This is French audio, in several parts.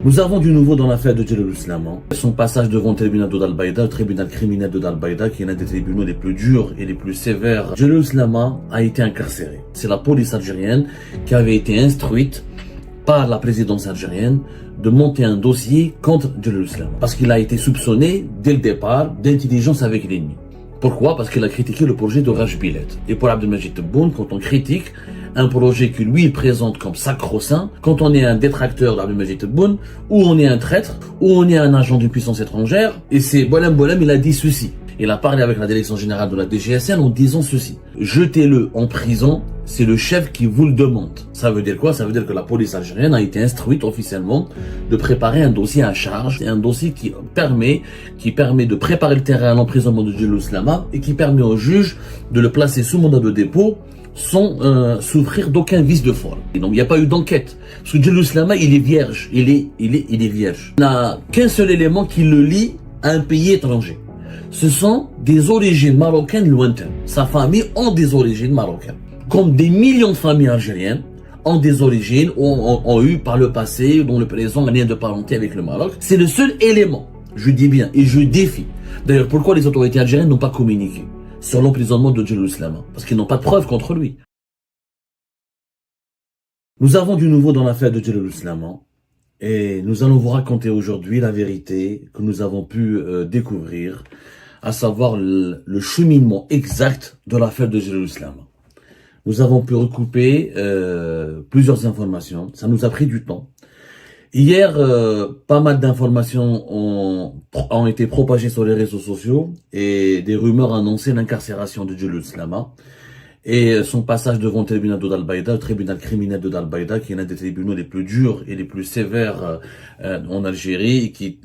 Nous avons du nouveau dans l'affaire de Jalal Ousmane. Son passage devant le tribunal de Dal-Baïda, le tribunal criminel de Dal-Baïda, qui est l'un des tribunaux les plus durs et les plus sévères. Jalal Ousmane a été incarcéré. C'est la police algérienne qui avait été instruite par la présidence algérienne de monter un dossier contre Jalal Ousmane. Parce qu'il a été soupçonné, dès le départ, d'intelligence avec l'ennemi. Pourquoi? Parce qu'il a critiqué le projet de Raj Bilet. Et pour Abdelmajid Tebboune, quand on critique un projet que lui présente comme sacro-saint, quand on est un détracteur d'Abdelmajid Tebboune, ou on est un traître, ou on est un agent d'une puissance étrangère, et c'est Boualem Boualem, il a dit ceci. Il a parlé avec la direction générale de la DGSN en disant ceci. Jetez-le en prison, c'est le chef qui vous le demande. Ça veut dire quoi? Ça veut dire que la police algérienne a été instruite officiellement de préparer un dossier à charge. C'est un dossier qui permet de préparer le terrain à l'emprisonnement de Jalal Ousmane et qui permet au juge de le placer sous mandat de dépôt sans souffrir d'aucun vice de forme. Et donc il n'y a pas eu d'enquête. Parce que Jalal Ousmane, il est vierge. Il est vierge. Il n'a qu'un seul élément qui le lie à un pays étranger. Ce sont des origines marocaines lointaines. Sa famille ont des origines marocaines. Comme des millions de familles algériennes ont des origines, ont eu par le passé, dont le présent un lien de parenté avec le Maroc. C'est le seul élément, je dis bien, et je défie. D'ailleurs, pourquoi les autorités algériennes n'ont pas communiqué sur l'emprisonnement de Jalal Ousmane? Parce qu'ils n'ont pas de preuves contre lui. Nous avons du nouveau dans l'affaire de Jalal Ousmane. Et nous allons vous raconter aujourd'hui la vérité que nous avons pu découvrir, à savoir le cheminement exact de l'affaire de Jalal Ousmane. Nous avons pu recouper plusieurs informations, ça nous a pris du temps. Hier, pas mal d'informations ont été propagées sur les réseaux sociaux et des rumeurs annonçaient l'incarcération de Jalal Ousmane et son passage devant le tribunal de Dal-Baïda, le tribunal criminel de Dal-Baïda, qui est l'un des tribunaux les plus durs et les plus sévères en Algérie, et qui est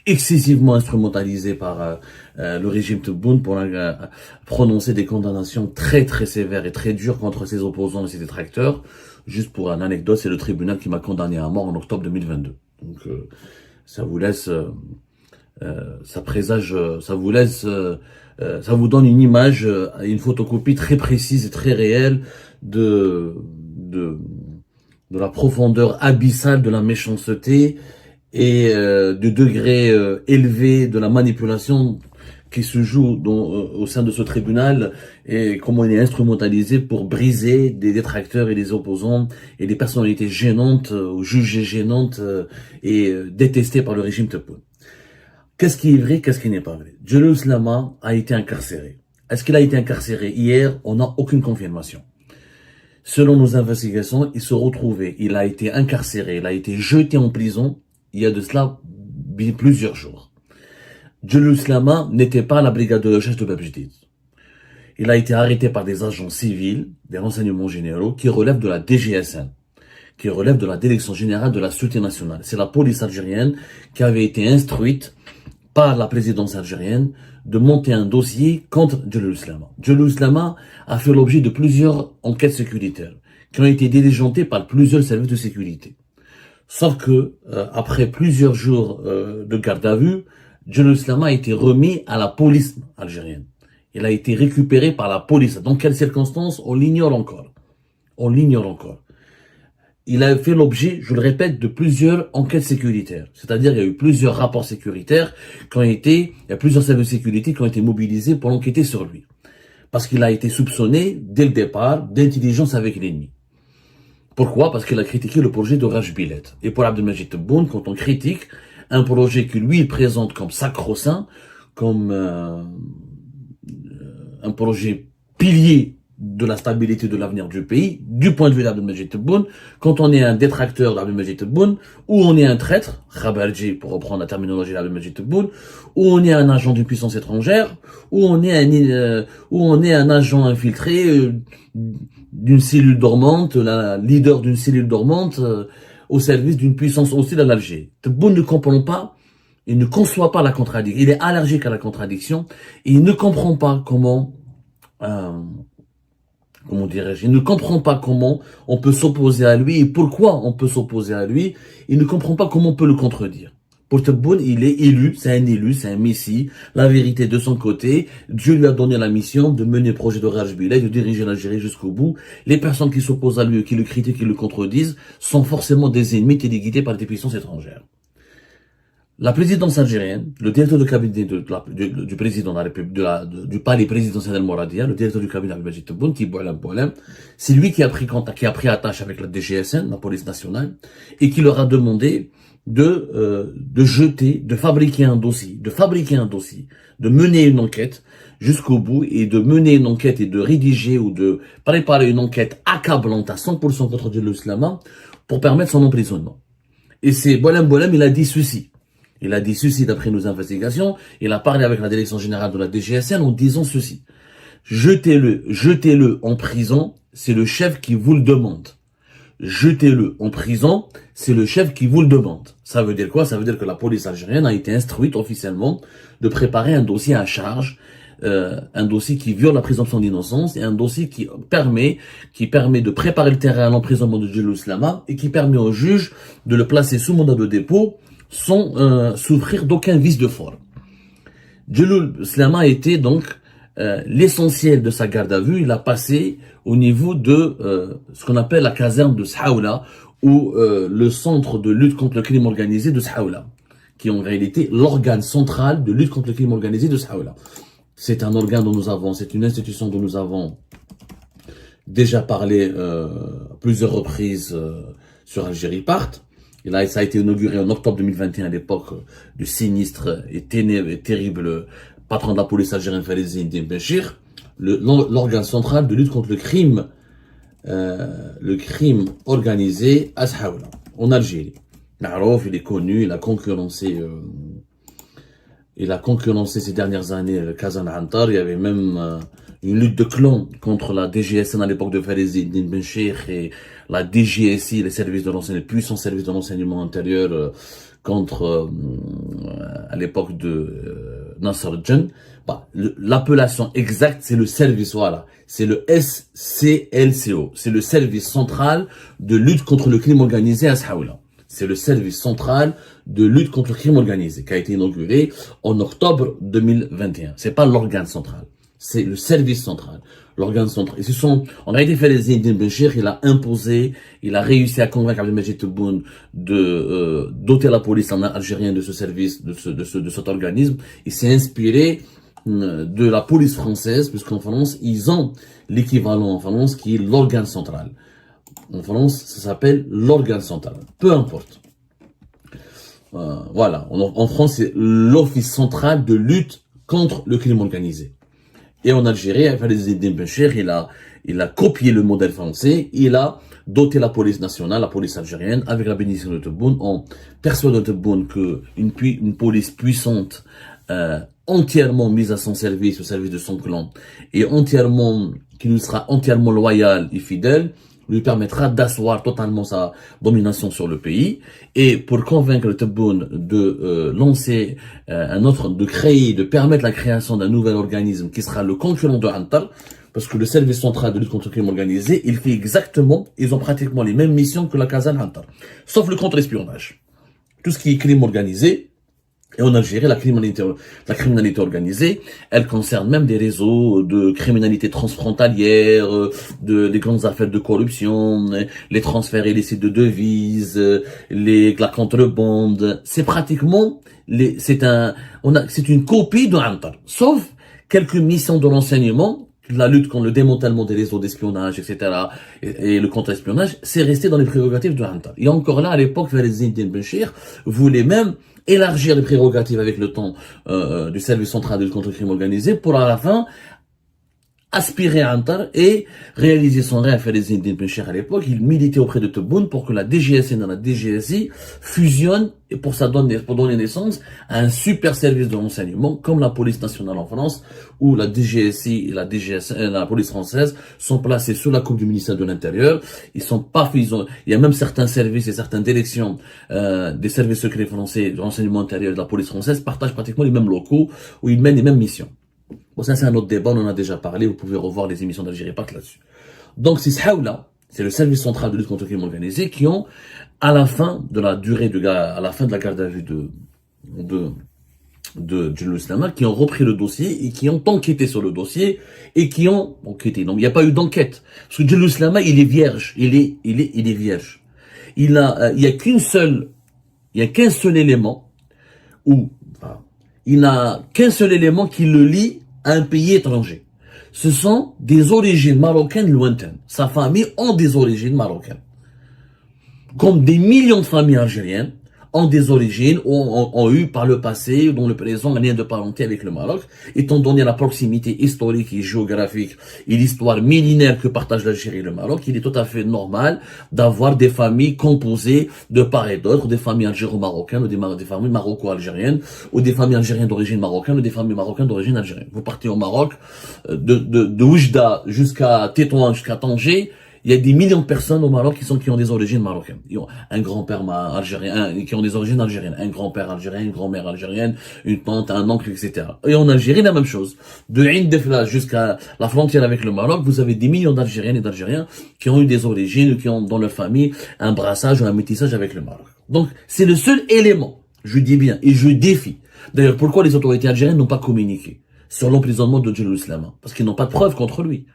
excessivement instrumentalisé par le régime Tebboune pour prononcer des condamnations très très sévères et très dures contre ses opposants et ses détracteurs. Juste pour une anecdote, c'est le tribunal qui m'a condamné à mort en octobre 2022. Donc ça vous laisse, ça présage, ça vous laisse, ça vous donne une image, une photocopie très précise et très réelle de la profondeur abyssale de la méchanceté et du degré élevé de la manipulation qui se joue au sein de ce tribunal et comment il est instrumentalisé pour briser des détracteurs et des opposants et des personnalités gênantes ou jugées gênantes et détestées par le régime Tebboune. Qu'est-ce qui est vrai, qu'est-ce qui n'est pas vrai? Jalal Ousmane a été incarcéré. Est-ce qu'il a été incarcéré hier? On n'a aucune confirmation. Selon nos investigations, il se retrouvait, il a été incarcéré, il a été jeté en prison il y a de cela plusieurs jours. Jalal Ousmane n'était pas à la brigade de recherche de Bab Jdid. Il a été arrêté par des agents civils, des renseignements généraux, qui relèvent de la DGSN, qui relèvent de la Direction générale de la Sûreté nationale. C'est la police algérienne qui avait été instruite par la présidence algérienne de monter un dossier contre Jalal Ousmane. Jalal Ousmane a fait l'objet de plusieurs enquêtes sécuritaires qui ont été diligentées par plusieurs services de sécurité. Sauf que, après plusieurs jours de garde à vue, Jalal Ousmane a été remis à la police algérienne. Il a été récupéré par la police. Dans quelles circonstances? On l'ignore encore. On l'ignore encore. Il a fait l'objet, je le répète, de plusieurs enquêtes sécuritaires. C'est-à-dire, il y a eu plusieurs rapports sécuritaires il y a plusieurs services de sécurité qui ont été mobilisés pour enquêter sur lui. Parce qu'il a été soupçonné, dès le départ, d'intelligence avec l'ennemi. Pourquoi? Parce qu'il a critiqué le projet de Raj Bilet. Et pour Abdelmajid Tebboune, quand on critique un projet que lui présente comme sacro-saint, comme un projet pilier de la stabilité de l'avenir du pays, du point de vue d'Abdelmajid Tebboune, quand on est un détracteur d'Abdelmajid Tebboune, ou on est un traître, Khabarji pour reprendre la terminologie d'Abdelmajid Tebboune, ou on est un agent d'une puissance étrangère, ou on est un agent infiltré d'une cellule dormante, la leader d'une cellule dormante au service d'une puissance hostile à l'Algérie. Tebboune ne comprend pas, il ne conçoit pas la contradiction, il est allergique à la contradiction, et il ne comprend pas comment dirais-je, il ne comprend pas comment on peut s'opposer à lui et pourquoi on peut s'opposer à lui. Il ne comprend pas comment on peut le contredire. Pour Tebboune, il est élu, c'est un messie, la vérité de son côté. Dieu lui a donné la mission de mener le projet de Raj Bilay, de diriger l'Algérie jusqu'au bout. Les personnes qui s'opposent à lui, qui le critiquent, qui le contredisent, sont forcément des ennemis téléguidés par des puissances étrangères. La présidence algérienne, le directeur de cabinet du président de la République, du palais présidentiel d'Al-Mouradia, le directeur du cabinet Abdelmajid Tebboune, qui c'est lui qui a pris contact, qui a pris attache avec la DGSN, la police nationale, et qui leur a demandé de fabriquer un dossier, de mener une enquête jusqu'au bout et de mener une enquête et de rédiger ou de préparer une enquête accablante à 100% contre l'islam pour permettre son emprisonnement. Et c'est Boualem, il a dit ceci. Il a dit ceci d'après nos investigations. Il a parlé avec la direction générale de la DGSN en disant ceci. Jetez-le en prison, c'est le chef qui vous le demande. Jetez-le en prison, c'est le chef qui vous le demande. Ça veut dire quoi? Ça veut dire que la police algérienne a été instruite officiellement de préparer un dossier à charge, un dossier qui viole la présomption d'innocence et un dossier qui permet de préparer le terrain à l'emprisonnement de Djeloul Slama et qui permet au juge de le placer sous mandat de dépôt sans souffrir d'aucun vice de forme. Djeloul Slama était donc l'essentiel de sa garde à vue, il a passé au niveau de ce qu'on appelle la caserne de Saoula ou le centre de lutte contre le crime organisé de Saoula, qui est en réalité l'organe central de lutte contre le crime organisé de Saoula. C'est un organe dont nous avons, c'est une institution dont nous avons déjà parlé à plusieurs reprises sur Algérie Part. Et là, ça a été inauguré en octobre 2021 à l'époque du sinistre et terrible patron de la police algérienne Farizi Ndine Benchir, l'organe central de lutte contre le crime organisé à Saoula, en Algérie. Marouf, il est connu, il a concurrencé ces dernières années le Kazan Antar. Il y avait même une lutte de clans contre la DGSN à l'époque de Farizi Ndine Benchir et la DGSI, les puissants services de renseignement intérieur contre à l'époque de Nasser Djen. L'appellation exacte, c'est le service, voilà. C'est le SCLCO. C'est le service central de lutte contre le crime organisé à Saoula. C'est le service central de lutte contre le crime organisé qui a été inauguré en octobre 2021. C'est pas l'organe central. C'est le service central. L'organe central. Et on a été fait les Ndine Benchir, il a réussi à convaincre Abdelmajid Tebboune de doter la police algérienne de ce service, de cet organisme. Il s'est inspiré de la police française, puisqu'en France, ils ont l'équivalent en France qui est l'organe central. En France, ça s'appelle l'organe central. Peu importe. Voilà. En France, c'est l'office central de lutte contre le crime organisé. Et en Algérie, Farizi Ndine Benchir, il a copié le modèle français, il a doté la police nationale, la police algérienne, avec la bénédiction de Tebboune, en persuadant Tebboune qu'une police puissante, entièrement mise à son service, au service de son clan, et qui nous sera entièrement loyale et fidèle, lui permettra d'asseoir totalement sa domination sur le pays. Et pour convaincre le Tebboune de lancer de permettre la création d'un nouvel organisme qui sera le concurrent de Antar, parce que le service central de lutte contre le crime organisé, ils ont pratiquement les mêmes missions que la Kazan Antar, sauf le contre-espionnage. Tout ce qui est crime organisé. Et en Algérie, la criminalité organisée, elle concerne même des réseaux de criminalité transfrontalière, des grandes affaires de corruption, les transferts illicites de devises, la contrebande. C'est pratiquement, c'est une copie de Antar. Sauf quelques missions de renseignement, la lutte contre le démantèlement des réseaux d'espionnage, etc., et le contre-espionnage, c'est resté dans les prérogatives de Antar. Et encore là, à l'époque, Farizi Ndine Benchir voulait même élargir les prérogatives avec le temps du service central de lutte contre le crime organisé pour à la fin aspirer à Antar et réaliser son rêve. Farizi Ndine Benchir à l'époque, il militait auprès de Tebboune pour que la DGSN et la DGSI fusionnent et pour donner naissance à un super service de renseignement comme la police nationale en France, où la DGSI et la police française sont placés sous la coupe du ministère de l'Intérieur. Il y a même certains services et certaines directions des services secrets français de renseignement intérieur de la police française partagent pratiquement les mêmes locaux où ils mènent les mêmes missions. Bon, ça c'est un autre débat, on en a déjà parlé, vous pouvez revoir les émissions d'Algérie Part là-dessus. Donc c'est Saoula, c'est le service central de lutte contre le crime organisé qui ont, à la fin de la garde à vue de Djellou Islama qui ont repris le dossier et qui ont enquêté sur le dossier et qui ont enquêté. Donc il n'y a pas eu d'enquête. Parce que Djellou Islama, il est vierge. Il est vierge. Il y a qu'un seul élément il n'a qu'un seul élément qui le lie à un pays étranger. Ce sont des origines marocaines lointaines. Sa famille ont des origines marocaines. Comme des millions de familles algériennes ont des origines, ont eu par le passé, dont le présent, un lien de parenté avec le Maroc, étant donné la proximité historique et géographique et l'histoire millénaire que partagent l'Algérie et le Maroc, il est tout à fait normal d'avoir des familles composées de part et d'autre, des familles algéro-marocaines, ou des familles maroco-algériennes, ou des familles algériennes d'origine marocaine, ou des familles marocaines d'origine algérienne. Vous partez au Maroc, de Oujda jusqu'à Tétouan, jusqu'à Tanger, il y a des millions de personnes au Maroc qui ont des origines marocaines. Ils ont un grand-père algérien, qui ont des origines algériennes. Un grand-père algérien, une grand-mère algérienne, une tante, un oncle, etc. Et en Algérie, la même chose. De Ain Defla jusqu'à la frontière avec le Maroc, vous avez des millions d'Algériennes et d'Algériens qui ont eu des origines, qui ont dans leur famille un brassage ou un métissage avec le Maroc. Donc, c'est le seul élément, je dis bien, et je défie. D'ailleurs, pourquoi les autorités algériennes n'ont pas communiqué sur l'emprisonnement de Djellou Islama? Parce qu'ils n'ont pas de preuves contre lui.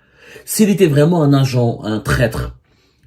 S'il était vraiment un agent, un traître,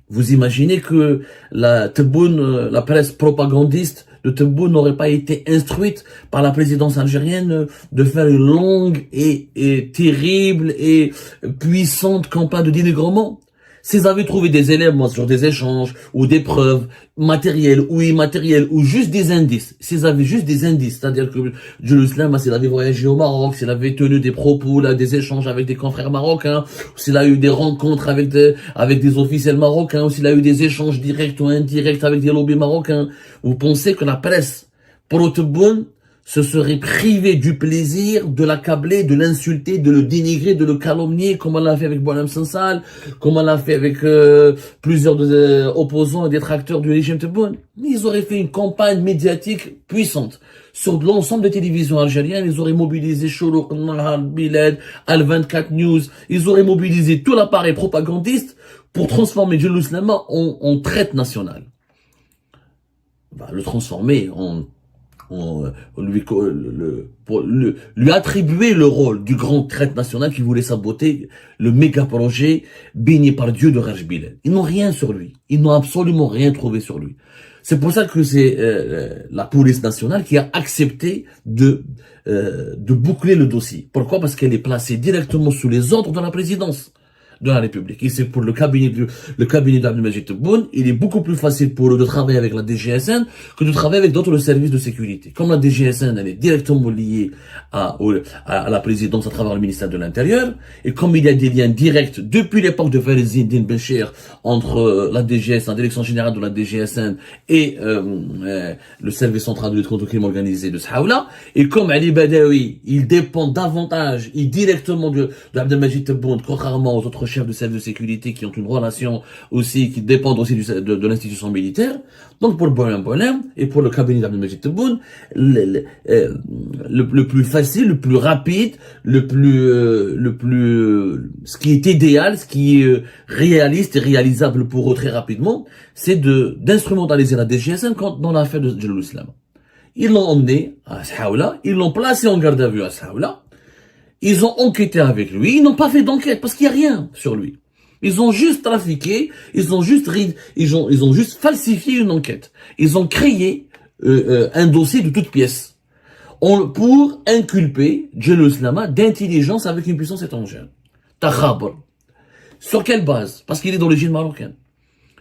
vous imaginez que la Tebboune, la presse propagandiste de Tebboune n'aurait pas été instruite par la présidence algérienne de faire une longue et terrible et puissante campagne de dénigrement? S'ils avaient trouvé des éléments sur des échanges ou des preuves matérielles ou immatérielles ou juste des indices, s'ils avaient juste des indices, c'est-à-dire que Djellou Islama, s'il avait voyagé au Maroc, s'il avait tenu des propos, là, des échanges avec des confrères marocains, s'il a eu des rencontres avec des officiels marocains, ou s'il a eu des échanges directs ou indirects avec des lobbies marocains, vous pensez que la presse pro-Tebboune se serait privé du plaisir de l'accabler, de l'insulter, de le dénigrer, de le calomnier, comme on l'a fait avec Boualem Sansal, comme on l'a fait avec plusieurs opposants et détracteurs du régime Tebboune? Ils auraient fait une campagne médiatique puissante sur l'ensemble des télévisions algériennes. Ils auraient mobilisé Chourouk, Nahar, Biled, Al-24 News. Ils auraient mobilisé tout l'appareil propagandiste pour transformer Djellou Islama en traître national. Le transformer lui attribuer le rôle du grand traître national qui voulait saboter le méga projet béni par Dieu de Raj Biled. Ils n'ont rien sur lui. Ils n'ont absolument rien trouvé sur lui. C'est pour ça que c'est la police nationale qui a accepté de boucler le dossier. Pourquoi? Parce qu'elle est placée directement sous les ordres de la présidence de la République. Et c'est pour le cabinet d'Abdelmajid Tebboune, il est beaucoup plus facile pour eux de travailler avec la DGSN que de travailler avec d'autres services de sécurité. Comme la DGSN, elle est directement liée à la présidence à travers le ministère de l'Intérieur, et comme il y a des liens directs depuis l'époque de Farezdine Benchir entre la DGSN, la direction générale de la DGSN et le service central de lutte contre le crime organisé de Sahaoula, et comme Ali Badawi, il dépend davantage et directement d'Abdelmajid Tebboune, contrairement aux autres chefs de service de sécurité qui ont une relation aussi, qui dépendent aussi de l'institution militaire. Donc pour Boualem et pour le cabinet d'Abdelmajid Tebboune, le plus facile, le plus rapide, ce qui est idéal, ce qui est réaliste et réalisable pour eux très rapidement, c'est d'instrumentaliser la DGSN dans l'affaire de Djellou Islama. Ils l'ont emmené à Sahaoula, ils l'ont placé en garde à vue à Sahaoula. Ils ont enquêté avec lui, ils n'ont pas fait d'enquête parce qu'il n'y a rien sur lui. Ils ont juste trafiqué, ils ont juste falsifié une enquête. Ils ont créé un dossier de toutes pièces pour inculper Djellou Islama d'intelligence avec une puissance étrangère. Takhabr. Sur quelle base? Parce qu'il est d'origine marocaine.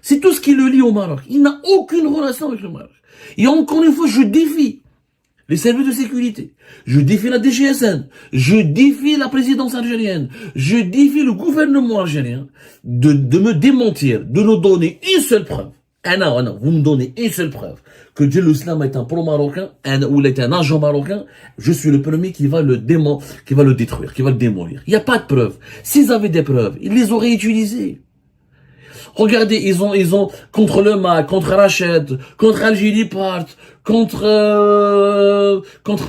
C'est tout ce qui le lie au Maroc. Il n'a aucune relation avec le Maroc. Et encore une fois, je défie les services de sécurité, je défie la DGSN, je défie la présidence algérienne, je défie le gouvernement algérien de me démentir, de nous donner une seule preuve. Non, vous me donnez une seule preuve que Djellou Islama est un pro-marocain ou il est un agent marocain, je suis le premier qui va le détruire, qui va le démolir. Il n'y a pas de preuves. S'ils avaient des preuves, ils les auraient utilisées. Regardez, ils ont contre le MAC, contre Rached, contre Algérie Part, contre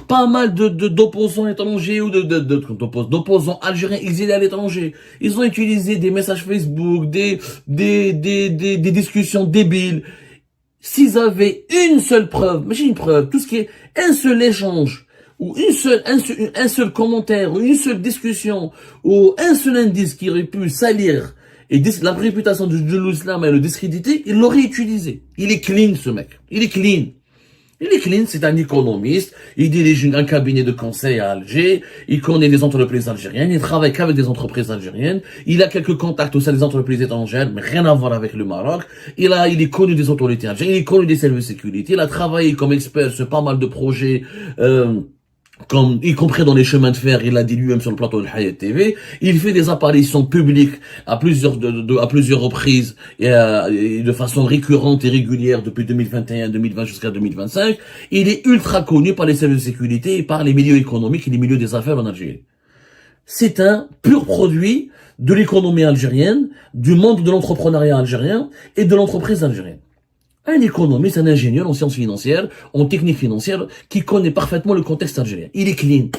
pas mal d'opposants étrangers ou d'opposants algériens exilés à l'étranger. Ils ont utilisé des messages Facebook, des discussions débiles. s'ils avaient une seule preuve, mais une preuve, tout ce qui est un seul échange, ou un seul commentaire, ou une seule discussion, ou un seul indice qui aurait pu salir et la réputation de l'islam et le discréditer, il l'aurait utilisé. Il est clean, ce mec. Il est clean. Il est clean, c'est un économiste, il dirige un cabinet de conseil à Alger, il connaît les entreprises algériennes, il travaille qu'avec des entreprises algériennes, il a quelques contacts au sein des entreprises étrangères, mais rien à voir avec le Maroc, il est connu des autorités algériennes, il est connu des services de sécurité, il a travaillé comme expert sur pas mal de projets, y compris dans les chemins de fer, il l'a dit lui-même sur le plateau de Hayat TV, il fait des apparitions publiques à plusieurs reprises et de façon récurrente et régulière depuis 2021, 2020 jusqu'à 2025. Il est ultra connu par les services de sécurité et par les milieux économiques et les milieux des affaires en Algérie. C'est un pur produit de l'économie algérienne, du monde de l'entrepreneuriat algérien et de l'entreprise algérienne. Un économiste, un ingénieur en sciences financières, en technique financière, qui connaît parfaitement le contexte algérien. Il est clean.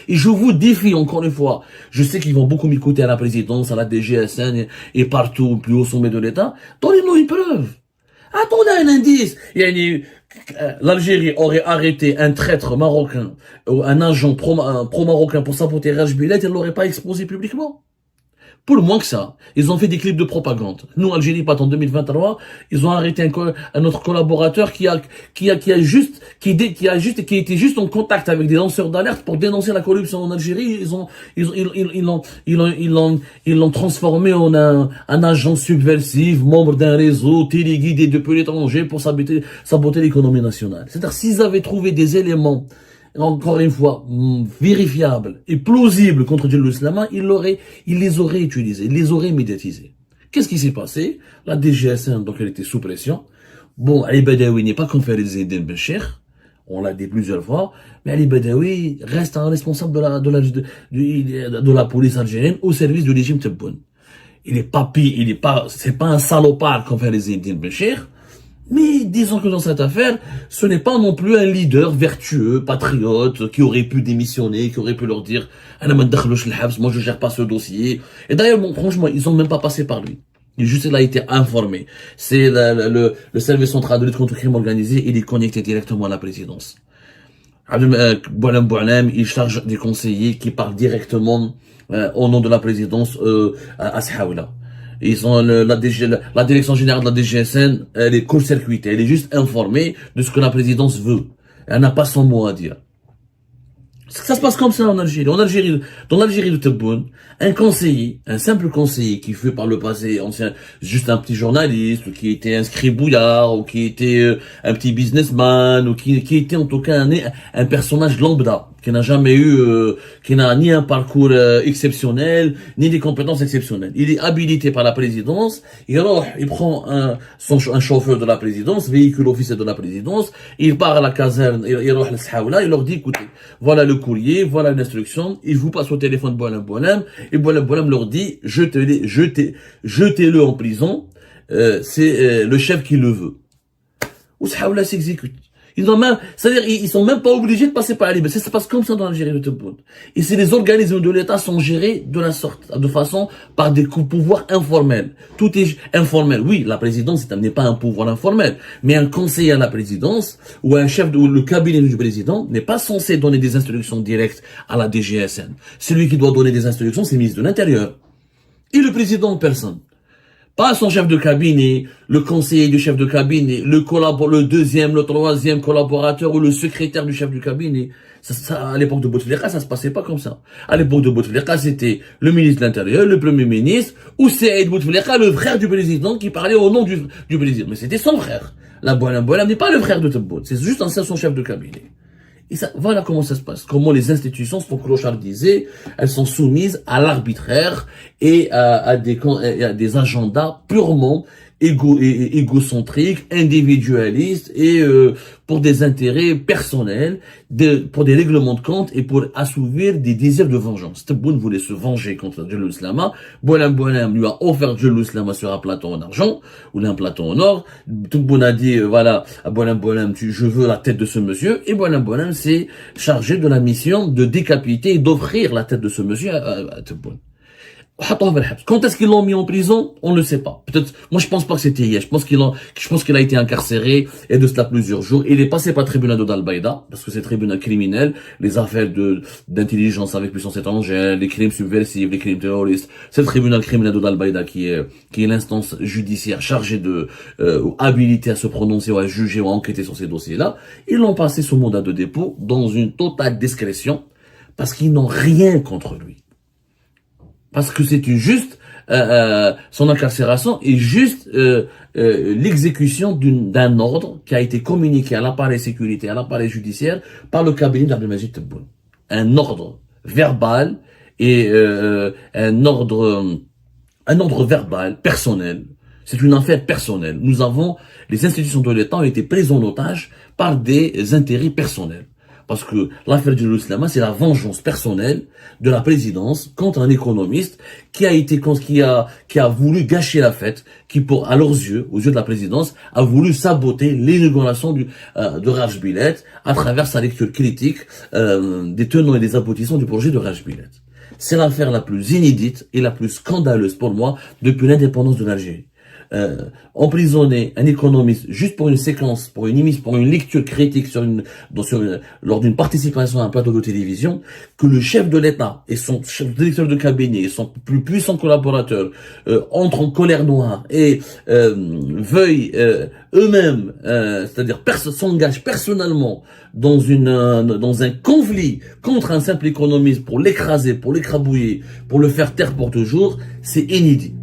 Et je vous défie encore une fois, je sais qu'ils vont beaucoup m'écouter à la présidence, à la DGSN et partout, plus haut sommet de l'État. Donnez-nous une preuve. Attendez un indice. L'Algérie aurait arrêté un traître marocain ou un agent pro-marocain pour saboter Raj Bilal, elle l'aurait pas exposé publiquement. Pour le moins que ça, ils ont fait des clips de propagande. Nous, Algérie, pas en 2023, ils ont arrêté un autre collaborateur qui était juste en contact avec des lanceurs d'alerte pour dénoncer la corruption en Algérie. Ils l'ont transformé en un agent subversif, membre d'un réseau téléguidé depuis l'étranger pour saboter l'économie nationale. C'est-à-dire, s'ils avaient trouvé des éléments encore une fois, vérifiable et plausible contre l'islam, il les aurait utilisés, il les aurait médiatisés. Qu'est-ce qui s'est passé? La DGSN, donc elle était sous pression. Bon, Ali Badawi n'est pas comme Farid Zedine Ben Cheikh, on l'a dit plusieurs fois, mais Ali Badawi reste un responsable de la police algérienne au service du régime Tebboune. C'est pas un salopard comme Farid Zedine Ben Cheikh. Mais disons que dans cette affaire, ce n'est pas non plus un leader vertueux, patriote, qui aurait pu démissionner, qui aurait pu leur dire « moi je gère pas ce dossier ». Et d'ailleurs, bon, franchement, ils ont même pas passé par lui. Il a été informé. C'est le service central de lutte contre le crime organisé, il est connecté directement à la présidence. Boualem, il charge des conseillers qui parlent directement au nom de la présidence à Sahaoula. Ils ont la direction générale de la DGSN, elle est court-circuitée, elle est juste informée de ce que la présidence veut. Elle n'a pas son mot à dire. Ça se passe comme ça en Algérie. Dans l'Algérie de Tebboune, un simple conseiller qui fut par le passé juste un petit journaliste, ou qui était un scribouillard, ou qui était un petit businessman, ou qui était en tout cas un personnage lambda, qui n'a jamais qui n'a ni un parcours exceptionnel, ni des compétences exceptionnelles. Il est habilité par la présidence, il prend un chauffeur de la présidence, véhicule officiel de la présidence, il part à la caserne, il leur dit, écoutez, voilà le courrier, voilà l'instruction, il vous passe au téléphone Boualem, et Boualem leur dit, jetez-le en prison, c'est le chef qui le veut. Ou Sahaoula s'exécute. Ils sont même pas obligés de passer par la Libye. Ça se passe comme ça dans l'Algérie de Tebboune. Et c'est les organismes de l'État sont gérés de la sorte, de façon, par des pouvoirs informels. Tout est informel. Oui, la présidence n'est pas un pouvoir informel. Mais un conseiller à la présidence, ou un chef ou le cabinet du président, n'est pas censé donner des instructions directes à la DGSN. Celui qui doit donner des instructions, c'est le ministre de l'Intérieur. Et le président en personne. Pas son chef de cabinet, le conseiller du chef de cabinet, le deuxième, le troisième collaborateur ou le secrétaire du chef du cabinet. À l'époque de Bouteflika, ça se passait pas comme ça. À l'époque de Bouteflika, c'était le ministre de l'Intérieur, le premier ministre, ou Saïd Bouteflika, le frère du président, qui parlait au nom du président. Mais c'était son frère. La Boualem n'est pas le frère de Tebboune. C'est juste son chef de cabinet. Et ça, voilà comment ça se passe. Comment les institutions sont clochardisées, elles sont soumises à l'arbitraire et à des agendas purement égocentriques, individualistes et pour des intérêts personnels, pour des règlements de compte et pour assouvir des désirs de vengeance. Tebboune voulait se venger contre Djelouslama. Boualem lui a offert Djelouslama sur un plateau en argent ou un plateau en or. Tebboune a dit voilà, à Boualem, je veux la tête de ce monsieur. Et Boualem s'est chargé de la mission de décapiter et d'offrir la tête de ce monsieur à Tebboune. Quand est-ce qu'ils l'ont mis en prison? On ne le sait pas. Peut-être, moi je pense pas que c'était hier. Je pense qu'il a été incarcéré et de cela plusieurs jours. Il est passé par le tribunal de Al-Baïda, parce que c'est tribunal criminel, les affaires d'intelligence avec puissance étrangère, les crimes subversifs, les crimes terroristes. C'est le tribunal criminel de Al-Baïda qui est l'instance judiciaire chargée de, ou habilitée à se prononcer ou à juger ou à enquêter sur ces dossiers-là. Ils l'ont passé sous mandat de dépôt dans une totale discrétion parce qu'ils n'ont rien contre lui. Parce que c'est juste son incarcération est juste l'exécution d'un ordre qui a été communiqué à l'appareil sécurité, à l'appareil judiciaire par le cabinet d'Abdelmajid Tebboune. Un ordre verbal et un ordre verbal personnel. C'est une affaire personnelle. Les institutions de l'État ont été prises en otage par des intérêts personnels. Parce que l'affaire du Islama, c'est la vengeance personnelle de la présidence contre un économiste qui a voulu gâcher la fête, qui à leurs yeux, aux yeux de la présidence, a voulu saboter l'inauguration de Raj Bilet à travers sa lecture critique des tenants et des aboutissants du projet de Raj Bilet. C'est l'affaire la plus inédite et la plus scandaleuse pour moi depuis l'indépendance de l'Algérie. Emprisonner un économiste juste pour une séquence, pour une lecture critique lors d'une participation à un plateau de télévision, que le chef de l'État et son directeur de cabinet et son plus puissant collaborateur entrent en colère noire et veuillent eux-mêmes, c'est-à-dire s'engagent personnellement dans un conflit contre un simple économiste pour l'écraser, pour l'écrabouiller, pour le faire taire pour toujours, c'est inédit.